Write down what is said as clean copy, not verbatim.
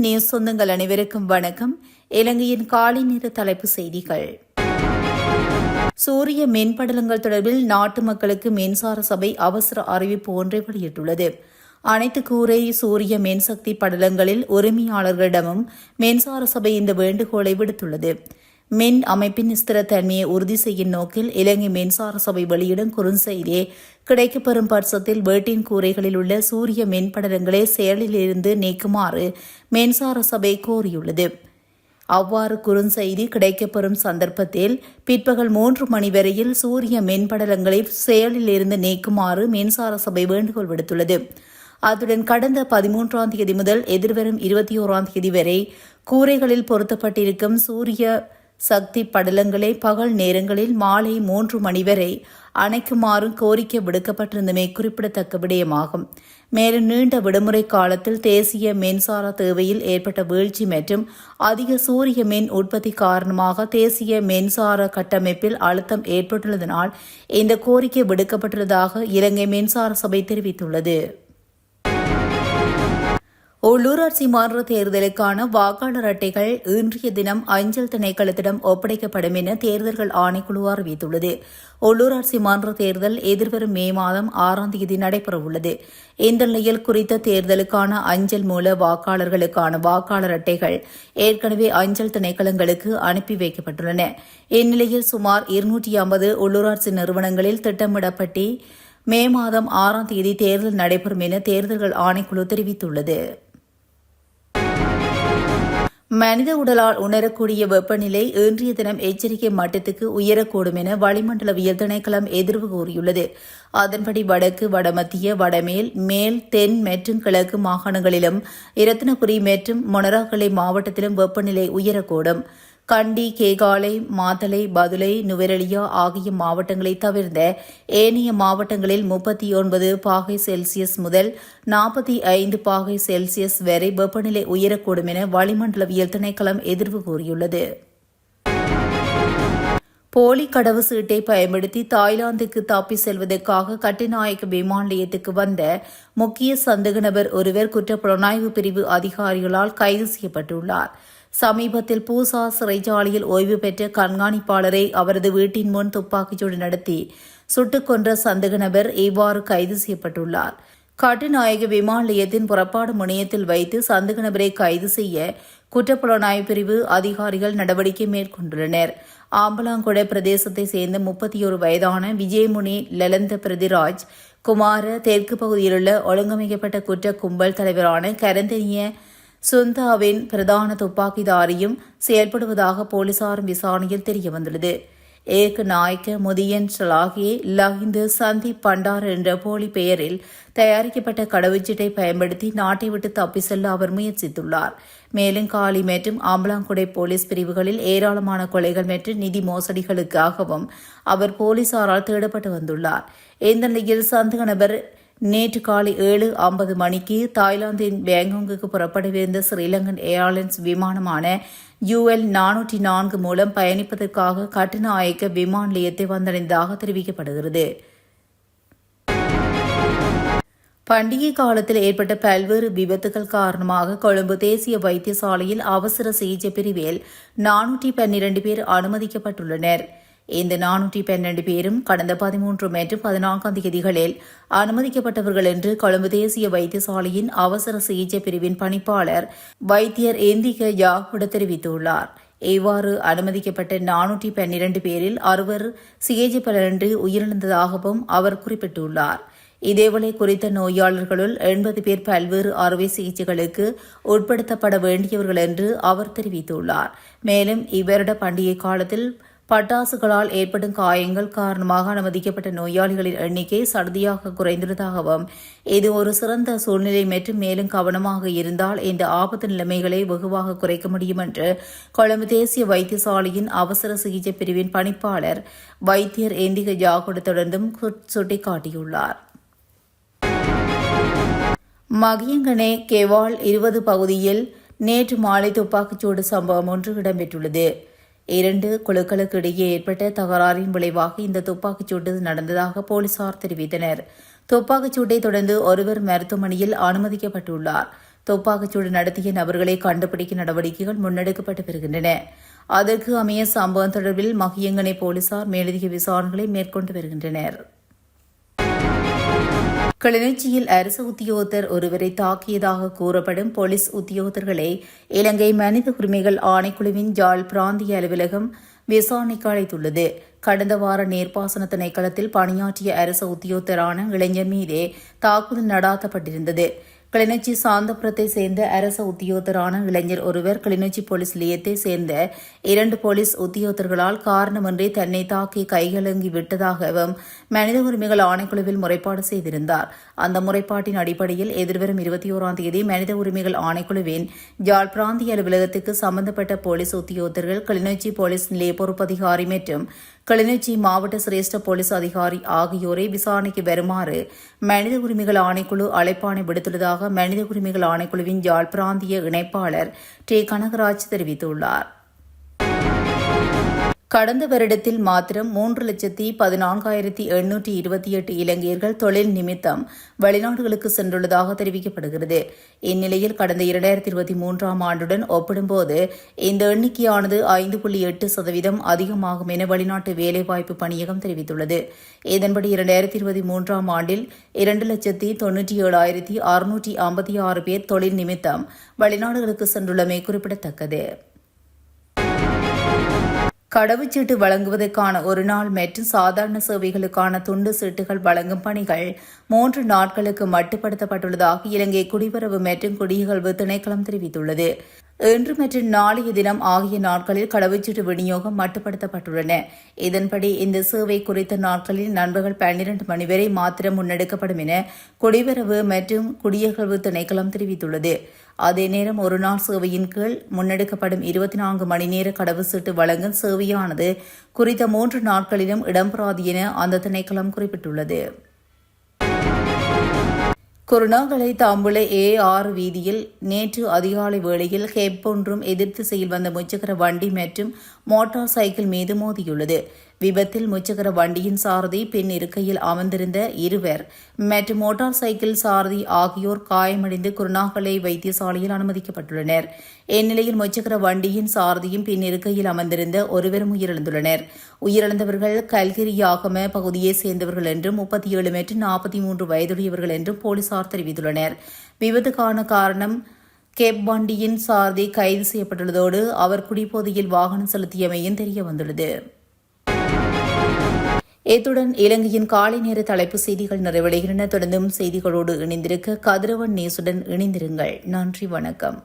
News சொந்தங்கள் அனைவருக்கும் வணக்கம். இலங்கையின் காலை நேர தலைப்பு செய்திகள். சூரிய மின்படலங்கள் தொடர்பில் நாட்டு மக்களுக்கு மின்சார சபை அவசர அறிவிப்பு ஒன்றை வெளியிட்டுள்ளது. அனைத்து கூரை சூரிய மின்சக்தி படலங்களில் உரிமையாளர்களிடமும் மின்சார சபை இந்த வேண்டுகோளை விடுத்துள்ளது. மின் அமைப்பின் ஸ்திரத்தன்மையை உறுதி செய்யும் நோக்கில் இலங்கை மின்சார சபை வெளியிடும் குறுஞ்செய்தியை கிடைக்கப்பெறும் பட்சத்தில் வீட்டின் கூரைகளில் உள்ள சூரிய மின்படலங்களை செயலிலிருந்து நீக்குமாறு மின்சார சபை கோரியுள்ளது. அவ்வாறு குறுஞ்செய்தி கிடைக்கப்பெறும் சந்தர்ப்பத்தில் பிற்பகல் 3 மணி வரையில் சூரிய மின்படலங்களை செயலிலிருந்து நீக்குமாறு மின்சார சபை வேண்டுகோள் விடுத்துள்ளது. அத்துடன் கடந்த 13ஆம் தேதி முதல் எதிர்வரும் 21ஆம் தேதி வரை கூரைகளில் பொருத்தப்பட்டிருக்கும் சூரிய சக்தி படலங்களை பகல் நேரங்களில் மாலை 3 மணி வரை அணைக்குமாறு கோரிக்கை விடுக்கப்பட்டிருந்தமை குறிப்பிடத்தக்க விடயமாகும். மேலும் நீண்ட விடுமுறை காலத்தில் தேசிய மின்சார தேவையில் ஏற்பட்ட வீழ்ச்சி மற்றும் அதிக சூரிய மின் உற்பத்தி காரணமாக தேசிய மின்சார கட்டமைப்பில் அழுத்தம் ஏற்பட்டுள்ளதனால் இந்த கோரிக்கை விடுக்கப்பட்டுள்ளதாக இலங்கை மின்சார சபை தெரிவித்துள்ளது. உள்ளூராட்சி மன்ற தேர்தலுக்கான வாக்காளர் அட்டைகள் இன்றைய தினம் அஞ்சல் திணைக்களத்திடம் ஒப்படைக்கப்படும் என தேர்தல்கள் ஆணைக்குழு அறிவித்துள்ளது. உள்ளூராட்சி மன்ற தேர்தல் எதிர்வரும் மே மாதம் 6ஆம் தேதி நடைபெறவுள்ளது. இந்த நிலையில் குறித்த தேர்தலுக்கான அஞ்சல் மூல வாக்காளர்களுக்கான வாக்காளர் அட்டைகள் ஏற்கனவே அஞ்சல் திணைக்களங்களுக்கு அனுப்பி வைக்கப்பட்டுள்ளன. இந்நிலையில் சுமார் 250 உள்ளூராட்சி நிறுவனங்களில் திட்டமிடப்பட்டு மே மாதம் 6ஆம் தேதி தேர்தல் நடைபெறும் என தேர்தல்கள் ஆணைக்குழு தெரிவித்துள்ளது. மனித உடலால் உணரக்கூடிய வெப்பநிலை இன்றைய தினம் எச்சரிக்கை மட்டத்துக்கு உயரக்கூடும் என வளிமண்டலவியல் திணைக்களம் எதிர்வு கூறியுள்ளது. அதன்படி வடக்கு, வடமத்திய, வடமேல், மேல், தென் மற்றும் கிழக்கு மாகாணங்களிலும் இரத்தினபுரி மற்றும் மொனராகலை மாவட்டத்திலும் வெப்பநிலை உயரக்கூடும். கண்டி, கேகாலை, மாத்தளை, பதுளை, நுவரெலியா ஆகிய மாவட்டங்களை தவிர்ந்த ஏனைய மாவட்டங்களில் 39 பாகை செல்சியஸ் முதல் 45 பாகை செல்சியஸ் வரை வெப்பநிலை உயரக்கூடும் என வளிமண்டலவியல் திணைக்களம் எதிர்வு கூறியுள்ளது. போலி கடவு சீட்டை பயன்படுத்தி தாய்லாந்துக்கு தப்பி செல்வதற்காக கட்டுநாயக்க விமான நிலையத்துக்கு வந்த முக்கிய சந்தேக நபர் ஒருவர் குற்றப்புலனாய்வு பிரிவு அதிகாரிகளால் கைது செய்யப்பட்டுள்ளார். சமீபத்தில் பூசா சிறைச்சாலையில் ஓய்வு பெற்ற கண்காணிப்பாளரை அவரது வீட்டின் முன் துப்பாக்கிச்சூடு நடத்தி சுட்டுக் கொன்ற சந்தேக நபர் இவ்வாறு கைது செய்யப்பட்டுள்ளார். கட்டுநாயக விமான நிலையத்தின் புறப்பாடு முனையத்தில் வைத்து சந்தேக நபரை கைது செய்ய குற்றப்புலனாய்வு பிரிவு அதிகாரிகள் நடவடிக்கை மேற்கொண்டுள்ளனர். ஆம்பலாங்கொடை பிரதேசத்தை சேர்ந்த 31 வயதான விஜயமுனி லலந்த பிரதிராஜ் குமார தெற்கு பகுதியிலுள்ள ஒழுங்கமைக்கப்பட்ட குற்ற கும்பல் தலைவரான கரந்தனிய சுந்தாவின் பிரதான துப்பாக்கிதாரியும் செயல்படுவதாக போலீசார் விசாரணையில் தெரியவந்துள்ளது. ஏக் நாயக்க முதியன் ஷலாகே லஹிந்து சந்தீப் பண்டார் என்ற போலி பெயரில் தயாரிக்கப்பட்ட கடவுச்சீட்டை பயன்படுத்தி நாட்டை விட்டு தப்பி செல்ல அவர் முயற்சித்துள்ளார். மேலும் காலி மற்றும் ஆம்பலாங்குடை போலீஸ் பிரிவுகளில் ஏராளமான கொலைகள் மற்றும் நிதி மோசடிகளுக்காகவும் அவர் போலீசாரால் தேடப்பட்டு வந்துள்ளார். இந்த நிலையில் சந்தேக நபர் நேற்று காலை 7:50 மணிக்கு தாய்லாந்தின் பேங்காங்குக்கு புறப்படவிருந்த ஸ்ரீலங்கன் ஏர்லைன்ஸ் விமானமான UL 404 மூலம் பயணிப்பதற்காக கட்டுநாயக்க விமான நிலையத்தை வந்தடைந்ததாக தெரிவிக்கப்படுகிறது. பண்டிகை காலத்தில் ஏற்பட்ட பல்வேறு விபத்துகள் காரணமாக கொழும்பு தேசிய வைத்தியசாலையில் அவசர சிகிச்சை பிரிவில் 412 பேர் அனுமதிக்கப்பட்டுள்ளனர். இந்த 412 பேரும் கடந்த 13 மற்றும் 14ஆம் தேதிகளில் அனுமதிக்கப்பட்டவர்கள் என்று கொழும்பு தேசிய வைத்தியசாலையின் அவசர சிகிச்சை பிரிவின் பணிப்பாளர் வைத்தியர் ஏந்திக யாகுட தெரிவித்துள்ளார். இவ்வாறு அனுமதிக்கப்பட்ட 412 பேரில் 60 சிகிச்சை பலனின்றி உயிரிழந்ததாகவும் அவர் குறிப்பிட்டுள்ளார். இதேவேளை குறித்த நோயாளர்களுள் 80 பேர் பல்வேறு அறுவை சிகிச்சைகளுக்கு உட்படுத்தப்பட வேண்டியவர்கள் என்று அவர் தெரிவித்துள்ளார். மேலும் இவ்வருட பண்டிகை காலத்தில் பட்டாசுகளால் ஏற்படும் காயங்கள் காரணமாக அனுமதிக்கப்பட்ட நோயாளிகளின் எண்ணிக்கை சடுதியாக குறைந்துள்ளதாகவும் இது ஒரு சிறந்த சூழ்நிலை மற்றும் மேலும் கவனமாக இருந்தால் இந்த ஆபத்து நிலைமைகளை வெகுவாக குறைக்க முடியும் என்று கொழும்பு தேசிய வைத்தியசாலையின் அவசர சிகிச்சை பிரிவின் பணிப்பாளர் வைத்தியர் ஏந்திக யாகுட தொடர்ந்தும் சுட்டிக்காட்டியுள்ளார். மகியங்கனே கெவால் 20 பகுதியில் நேற்று மாலை துப்பாக்கிச்சூடு சம்பவம் ஒன்று இடம்பெற்றுள்ளது. 2 குழுக்களுக்கு இடையே ஏற்பட்ட தகராறின் விளைவாக இந்த துப்பாக்கிச்சூடு நடந்ததாக போலீசார் தெரிவித்தனர். துப்பாக்கிச்சூட்டை தொடர்ந்து ஒருவர் மருத்துவமனையில் அனுமதிக்கப்பட்டுள்ளார். துப்பாக்கிச்சூடு நடத்திய நபர்களை கண்டுபிடிக்கும் நடவடிக்கைகள் முன்னெடுக்கப்பட்டு வருகின்றன. அதற்கு அமைய சம்பவம் தொடர்பில் மகியங்கனை போலீசார் மேலதிக விசாரணைகளை மேற்கொண்டு வருகின்றனர். கிளிநொச்சியில் அரசு உத்தியோகத்தர் ஒருவரை தாக்கியதாக கூறப்படும் போலீஸ் உத்தியோகத்தர்களை இலங்கை மனித உரிமைகள் ஆணைக்குழுவின் யாழ் பிராந்திய அலுவலகம் விசாரணைக்கு அழைத்துள்ளது. கடந்த வார நீர்ப்பாசன திணைக்களத்தில் பணியாற்றிய அரசு உத்தியோகத்தரான இளைஞர் மீதே தாக்குதல் நடாத்தப்பட்டிருந்தது. கிளிநொச்சி சாந்தபுரத்தை சேர்ந்த அரச உத்தியோகத்தரான இளைஞர் ஒருவர் கிளிநொச்சி போலீஸ் நிலையத்தை சேர்ந்த 2 போலீஸ் உத்தியோகத்தர்களால் காரணமின்றி தன்னை தாக்கி கைகலங்கி விட்டதாகவும் மனித உரிமைகள் ஆணைக்குழுவில் முறைப்பாடு செய்திருந்தார். அந்த முறைப்பாட்டின் அடிப்படையில் எதிர்வரும் 21ஆம் தேதி மனித உரிமைகள் ஆணைக்குழுவின் யாழ் பிராந்திய அலுவலகத்துக்கு சம்பந்தப்பட்ட போலீஸ் உத்தியோகத்தர்கள் கிளிநொச்சி போலீஸ் நிலைய பொறுப்பதிகாரி மற்றும் கிளிநொச்சி மாவட்ட சிரேஷ்ட போலீஸ் அதிகாரி ஆகியோரை விசாரணைக்கு வருமாறு மனித உரிமைகள் ஆணைக்குழு அழைப்பாணை விடுத்துள்ளதாக மனித உரிமைகள் ஆணைக்குழுவின் யாழ் பிராந்திய இணைப்பாளர் டி. கனகராஜ் தெரிவித்துள்ளார். கடந்த வருடத்தில் மாத்திரம் 3,14,828 இலங்கையர்கள் தொழில் நிமித்தம் வெளிநாடுகளுக்கு சென்றுள்ளதாக தெரிவிக்கப்படுகிறது. இந்நிலையில் கடந்த 2023ஆம் ஆண்டுடன் ஒப்பிடும்போது இந்த எண்ணிக்கையானது 5.8% அதிகமாகும் என வெளிநாட்டு வேலைவாய்ப்பு பணியகம் தெரிவித்துள்ளது. இதன்படி 2023ஆம் ஆண்டில் 2,97,656 பேர் தொழில் நிமித்தம் வெளிநாடுகளுக்கு சென்றுள்ளமை குறிப்பிடத்தக்கது. கடவுச்சீட்டு வழங்குவதற்கான ஒருநாள் மற்றும் சாதாரண சேவைகளுக்கான துண்டு சீட்டுகள் வழங்கும் பணிகள் 3 நாட்களுக்கு மட்டுப்படுத்தப்பட்டுள்ளதாக இலங்கை குடிவரவு மற்றும் குடியகல்வு திணைக்களம் தெரிவித்துள்ளது. இன்று மற்றும் நாளைய தினம் ஆகிய நாட்களில் கடவுச்சீட்டு விநியோகம் மட்டுப்படுத்தப்பட்டுள்ளன. இதன்படி இந்த சேவை குறித்த நாட்களில் நண்பகல் 12 மணி வரை மாத்திரம் முன்னெடுக்கப்படும் என குடிவரவு மற்றும் குடியகல்வு திணைக்களம் தெரிவித்துள்ளது. அதே நேரம் ஒருநாள் சேவையின் கீழ் முன்னெடுக்கப்படும் 24 மணி நேர கடவுச்சீட்டு வழங்கும் சேவையானது குறித்த 3 நாட்களிலும் இடம்பெறாது என அந்த திணைக்களம் குறிப்பிட்டுள்ளது. குருணாகலை தாம்புள A6 வீதியில் நேற்று அதிகாலை வேளையில் ஹெப் ஒன்றும் எதிர் திசையில் வந்த முச்சக்கர வண்டி மற்றும் மோட்டார் சைக்கிள் மீது மோதியுள்ளது. விபத்தில் முச்சக்கர வண்டியின் சாரதி பின் இருக்கையில் அமர்ந்திருந்த 2 மற்றும் மோட்டார் சைக்கிள் சாரதி ஆகியோர் காயமடைந்து குருணாகலை வைத்தியசாலையில் அனுமதிக்கப்பட்டுள்ளனர். இந்நிலையில் முச்சக்கர வண்டியின் சாரதியும் பின் இருக்கையில் அமர்ந்திருந்த 1 உயிரிழந்துள்ளனர். உயிரிழந்தவர்கள் கல்கிரியாகம பகுதியைச் சேர்ந்தவர்கள் என்றும் 37 மற்றும் 43 வயதுடையவர்கள் என்றும் போலீசார் தெரிவித்துள்ளனர். விபத்துக்கான காரணம் கேப் வண்டியின் சாரதி கைது செய்யப்பட்டுள்ளதோடு அவர் குடிபோதையில் வாகனம் செலுத்தியமையும் தெரியவந்துள்ளது. இத்துடன் இலங்கையின் காலை நேர தலைப்பு செய்திகள் நிறைவடைகின்றன. தொடர்ந்தும் செய்திகளோடு இணைந்திருக்க கதிரவன் நியூஸுடன் இணைந்திருங்கள். நன்றி, வணக்கம்.